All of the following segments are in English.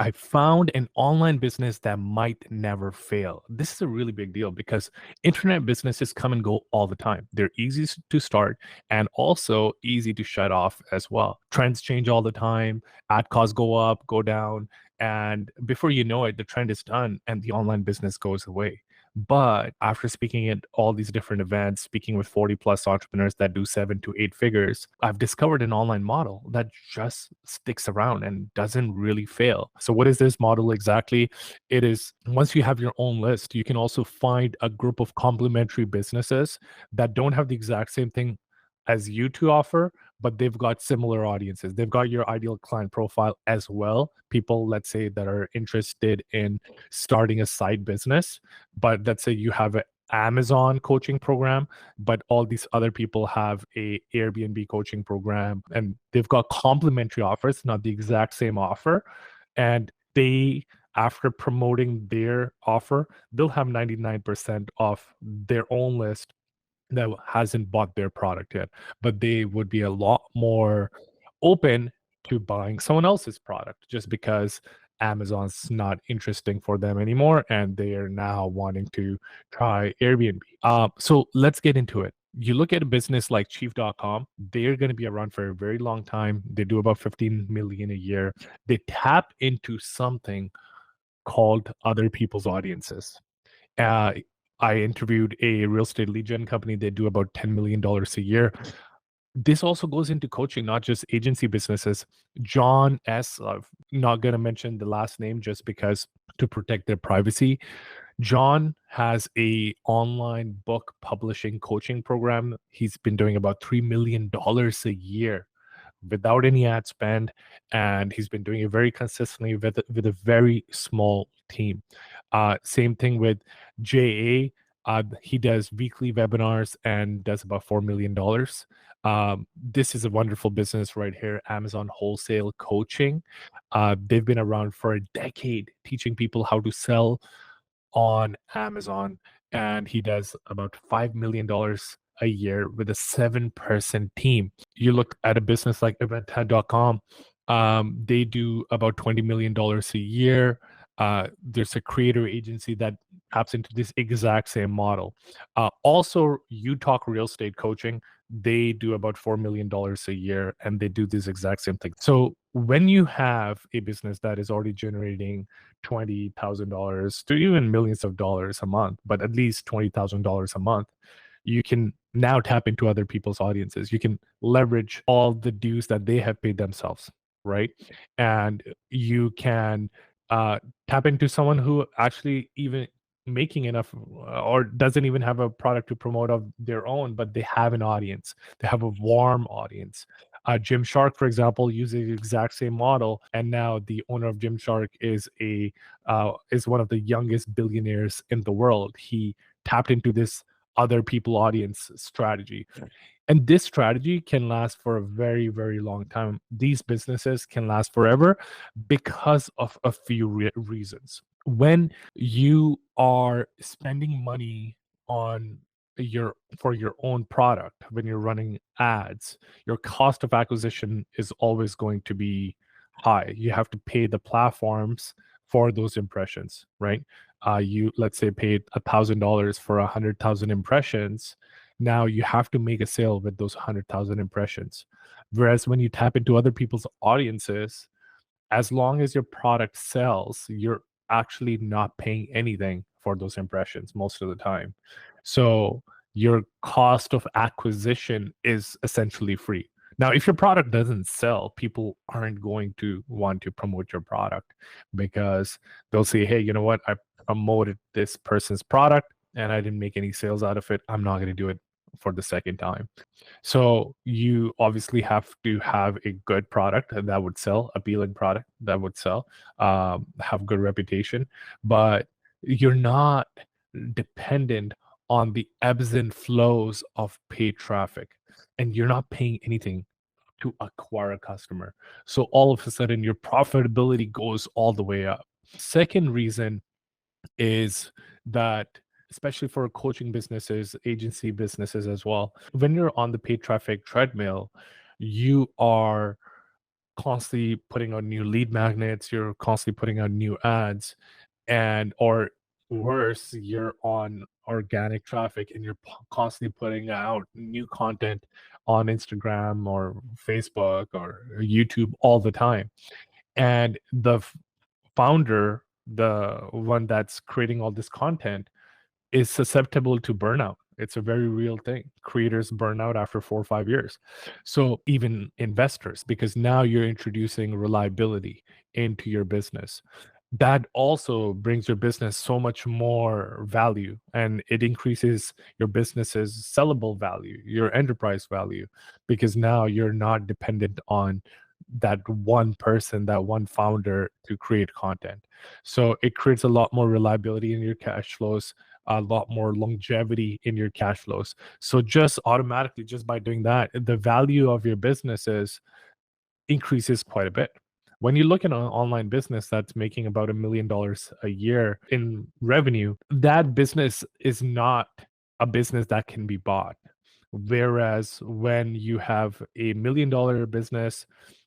I found an online business that might never fail. This is a really big deal because internet businesses come and go all the time. They're easy to start and also easy to shut off as well. Trends change all the time, ad costs go up, go down, and before you know it, the trend is done and the online business goes away. But after speaking at all these different events, speaking with 40 plus entrepreneurs that do 7 to 8 figures, I've discovered an online model that just sticks around and doesn't really fail. So, what is this model exactly? It is once you have your own list, you can also find a group of complementary businesses that don't have the exact same thing as you to offer, but they've got similar audiences. They've got your ideal client profile as well. People, let's say, that are interested in starting a side business, but let's say you have an Amazon coaching program, but all these other people have a Airbnb coaching program, and they've got complementary offers, not the exact same offer. And they, after promoting their offer, they'll have 99% of their own list that hasn't bought their product yet, but they would be a lot more open to buying someone else's product just because Amazon's not interesting for them anymore and they are now wanting to try Airbnb. So let's get into it. You look at a business like Chief.com, they're going to be around for a very long time. They do about 15 million a year. They tap into something called other people's audiences. Uh, I interviewed a real estate lead gen company. They do about $10 million a year. This also goes into coaching, not just agency businesses. John S., I'm not going to mention the last name just because to protect their privacy. John has a online book publishing coaching program. He's been doing about $3 million a year without any ad spend, and he's been doing it very consistently with a very small team. Same thing with JA. He does weekly webinars and does about $4 million. This is a wonderful business right here, Amazon Wholesale Coaching. They've been around for a decade teaching people how to sell on Amazon, and he does about $5 million a year with a 7-person team. You look at a business like event.com, they do about $20 million a year. There's a creator agency that taps into this exact same model. Also, you talk real estate coaching. They do about $4 million a year and they do this exact same thing. So when you have a business that is already generating $20,000 to even millions of dollars a month, but at least $20,000 a month, you can now tap into other people's audiences. You can leverage all the dues that they have paid themselves, right? And you can uh, tap into someone who actually even making enough or doesn't even have a product to promote of their own, but they have an audience. They have a warm audience. Jim Shark, for example, uses the exact same model, and now the owner of Jim Shark is one of the youngest billionaires in the world. He tapped into this other people audience strategy. And this strategy can last for a very, very long time. These businesses can last forever because of a few reasons. When you are spending money on for your own product, when you're running ads, your cost of acquisition is always going to be high. You have to pay the platforms for those impressions, right? You, let's say, paid $1,000 for 100,000 impressions. Now you have to make a sale with those 100,000 impressions. Whereas when you tap into other people's audiences, as long as your product sells, you're actually not paying anything for those impressions most of the time. So your cost of acquisition is essentially free. Now, if your product doesn't sell, people aren't going to want to promote your product because they'll say, hey, you know what? I promoted this person's product and I didn't make any sales out of it. I'm not going to do it for the second time. So you obviously have to have a good product that would sell, appealing product that would sell, have good reputation, but you're not dependent on the ebbs and flows of paid traffic, and you're not paying anything to acquire a customer. So all of a sudden, your profitability goes all the way up. Second reason is that especially for coaching businesses, agency businesses as well, when you're on the paid traffic treadmill, you are constantly putting out new lead magnets, you're constantly putting out new ads, and or worse, you're on organic traffic and you're constantly putting out new content on Instagram or Facebook or YouTube all the time. And the founder, the one that's creating all this content, is susceptible to burnout. It's a very real thing. Creators burn out after 4 or 5 years. So even investors, because now you're introducing reliability into your business. That also brings your business so much more value, and it increases your business's sellable value, your enterprise value, because now you're not dependent on that one person, that one founder to create content. So it creates a lot more reliability in your cash flows, a lot more longevity in your cash flows. So just automatically, just by doing that, the value of your businesses increases quite a bit. When you look at an online business that's making about $1 million a year in revenue, that business is not a business that can be bought. Whereas when you have a $1 million business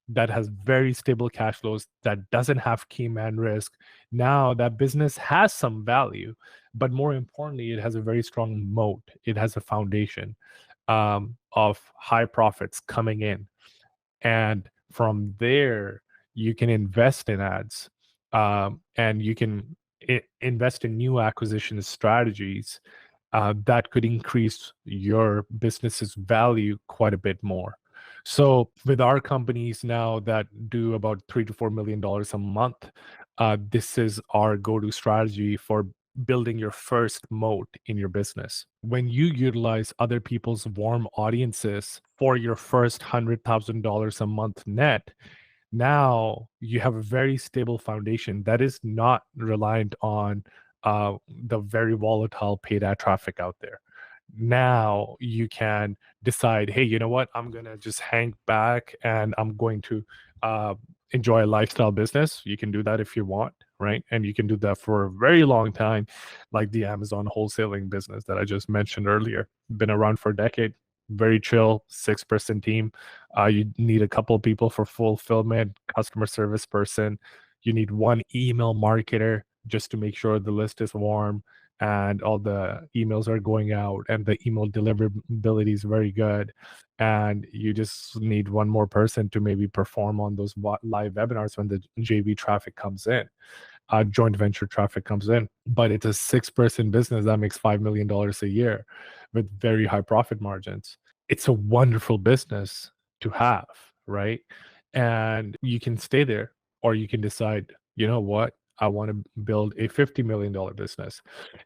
that has very stable cash flows, that doesn't have key man risk, now that business has some value, but more importantly, it has a very strong moat. It has a foundation of high profits coming in, and from there you can invest in ads, and you can invest in new acquisition strategies that could increase your business's value quite a bit more. So with our companies now that do about $3 to $4 million a month, this is our go-to strategy for building your first moat in your business. When you utilize other people's warm audiences for your first $100,000 a month net, now you have a very stable foundation that is not reliant on the very volatile paid ad traffic out there. Now you can decide, hey, you know what? I'm going to just hang back and I'm going to uh, enjoy a lifestyle business. You can do that if you want, right? And you can do that for a very long time, like the Amazon wholesaling business that I just mentioned earlier. Been around for a decade, very chill, 6-person team. You need a couple of people for fulfillment, customer service person. You need one email marketer just to make sure the list is warm and all the emails are going out and the email deliverability is very good. And you just need one more person to maybe perform on those live webinars when the JV traffic comes in, joint venture traffic comes in. But it's a 6-person business that makes $5 million a year with very high profit margins. It's a wonderful business to have, right? And you can stay there, or you can decide, you know what? I want to build a $50 million business.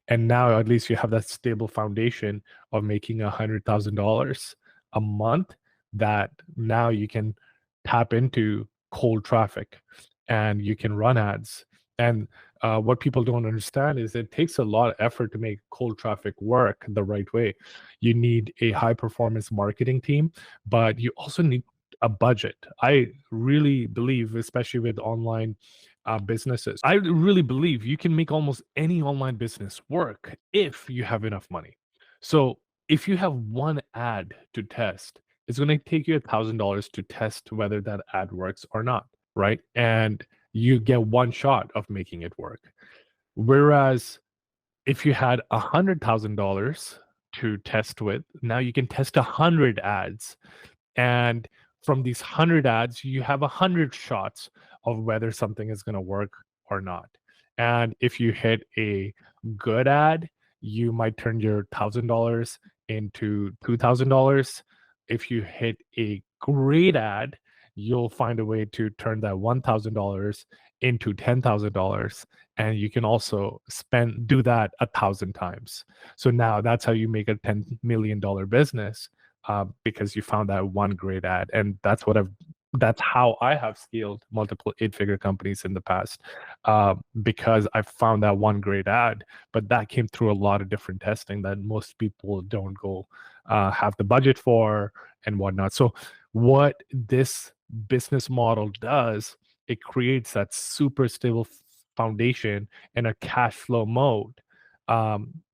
And now at least you have that stable foundation of making $100,000 a month that now you can tap into cold traffic and you can run ads. And what people don't understand is it takes a lot of effort to make cold traffic work the right way. You need a high performance marketing team, but you also need a budget. I really believe, especially with online businesses, I really believe you can make almost any online business work if you have enough money. So if you have one ad to test, it's going to take you $1,000 to test whether that ad works or not, right? And you get one shot of making it work. Whereas if you had $100,000 to test with, now you can test 100 ads, and from these 100 ads, you have 100 shots of whether something is going to work or not. And if you hit a good ad, you might turn your $1,000 into $2,000. If you hit a great ad, you'll find a way to turn that $1,000 into $10,000. And you can also do that 1,000 times. So now that's how you make a $10 million business, because you found that one great ad. And that's how I have scaled multiple 8-figure companies in the past, because I found that one great ad. But that came through a lot of different testing that most people don't go have the budget for and whatnot. So what this business model does, it creates that super stable foundation and a cash flow mode,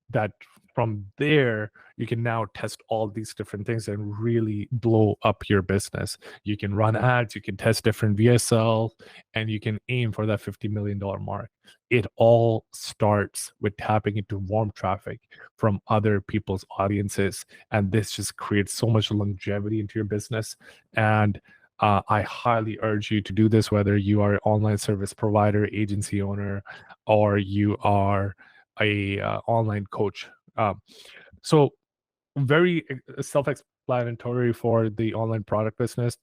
that from there you can now test all these different things and really blow up your business. You can run ads, you can test different VSL, and you can aim for that $50 million mark. It all starts with tapping into warm traffic from other people's audiences, and this just creates so much longevity into your business. And I highly urge you to do this, whether you are an online service provider, agency owner, or you are a online coach. So very self-explanatory for the online product business,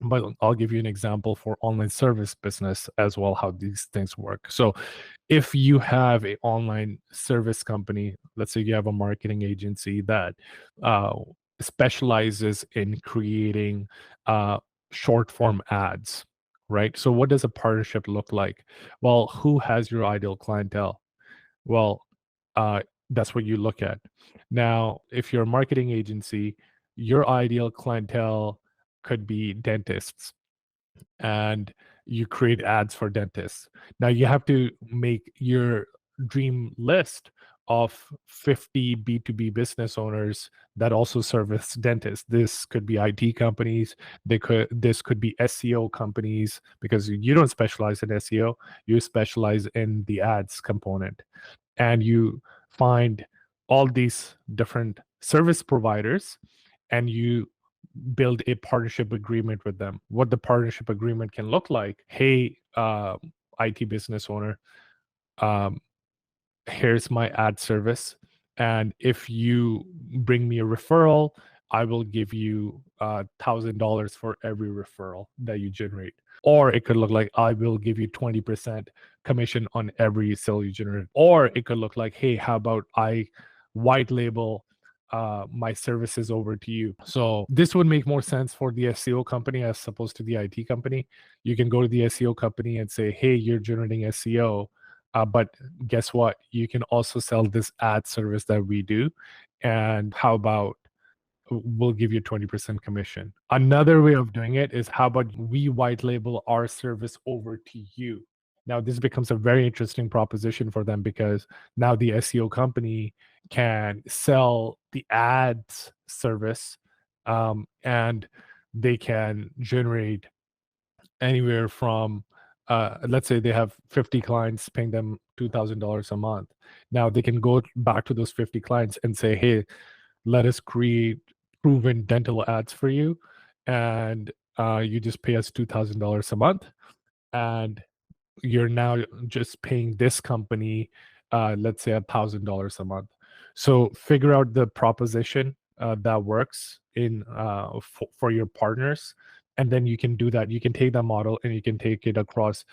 but I'll give you an example for online service business as well, how these things work. So if you have an online service company, let's say you have a marketing agency that uh, specializes in creating uh, short form ads, right? So what does a partnership look like? Well, who has your ideal clientele? Well, uh, that's what you look at. Now, if you're a marketing agency, your ideal clientele could be dentists, and you create ads for dentists. Now, you have to make your dream list of 50 B2B business owners that also service dentists. This could be IT companies, this could be SEO companies, because you don't specialize in SEO, you specialize in the ads component. And you find all these different service providers, and you build a partnership agreement with them. What the partnership agreement can look like: hey, IT business owner, um, here's my ad service, and if you bring me a referral, I will give you $1,000 for every referral that you generate. Or it could look like, I will give you 20% commission on every sale you generate. Or it could look like, hey, how about I white label my services over to you? So this would make more sense for the SEO company as opposed to the IT company. You can go to the SEO company and say, hey, you're generating SEO, but guess what? You can also sell this ad service that we do. And how about we'll give you 20% commission? Another way of doing it is, how about we white label our service over to you? Now, this becomes a very interesting proposition for them, because now the SEO company can sell the ads service, and they can generate anywhere from let's say they have 50 clients paying them $2,000 a month. Now they can go back to those 50 clients and say, hey, let us create proven dental ads for you, and you just pay us $2,000 a month, and you're now just paying this company, let's say $1,000 a month. So figure out the proposition that works in for your partners, and then you can do that. You can take that model and you can take it across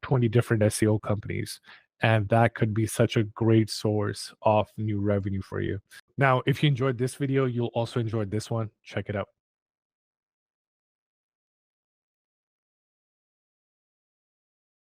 20 different SEO companies, and that could be such a great source of new revenue for you. Now, if you enjoyed this video, you'll also enjoy this one. Check it out.